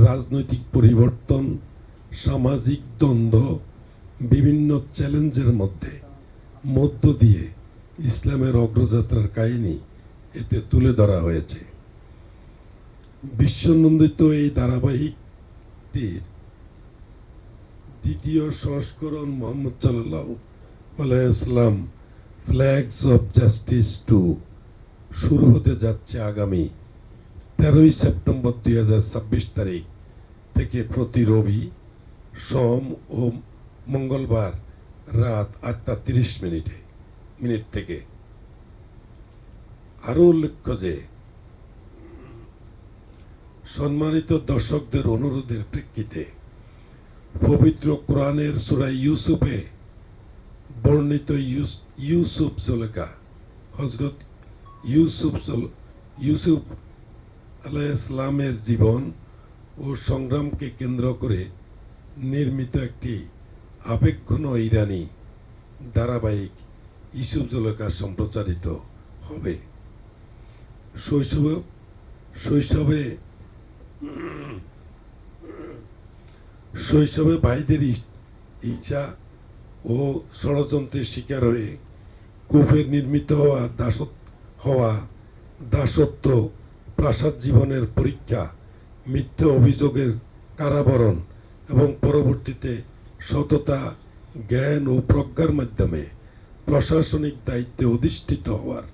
রাজনৈতিক পরিবর্তন, সামাজিক দ্বন্দ্ব, বিভিন্ন চ্যালেঞ্জের মধ্য দিয়ে ইসলামের অগ্রযাত্রার কাহিনী এতে তুলে ধরা হয়েছে। বিশ্বনন্দিত এই ধারাবাহিকটির দ্বিতীয় সংস্করণ মুহাম্মদ সাল্লাল্লাহু আলাইহি ওয়াসাল্লাম ফ্ল্যাগস অফ জাস্টিস 2 শুরু হতে যাচ্ছে আগামী 13ই সেপ্টেম্বর 2026 তারিখ থেকে প্রতি রবি, সোম ও মঙ্গলবার রাত 8:30 মিনিট থেকে। আরো উল্লেখ্য যে সম্মানিত দর্শকদের অনুরোধের প্রেক্ষিতে পবিত্র কোরআনের সূরা ইউসুফে বর্ণিত ইউসুফ জুলেখা হযরত ইউসুফ আলাইহিস সালামের জীবন ও সংগ্রামকে কেন্দ্র করে নির্মিত একটি আবেগঘন ইরানি ধারাবাহিক ইউসুফ জুলেখা সম্প্রচারিত হবে। শৈশবে ভাইদের ইচ্ছা ও ষড়যন্ত্রের শিকার হয়ে কূপে নির্মিত হওয়া দাসত্ব, প্রাসাদ জীবনের পরীক্ষা, মিথ্যা অভিযোগের কারাবরণ এবং পরবর্তীতে সততা, জ্ঞান ও প্রজ্ঞার মাধ্যমে প্রশাসনিক দায়িত্বে অধিষ্ঠিত হওয়ার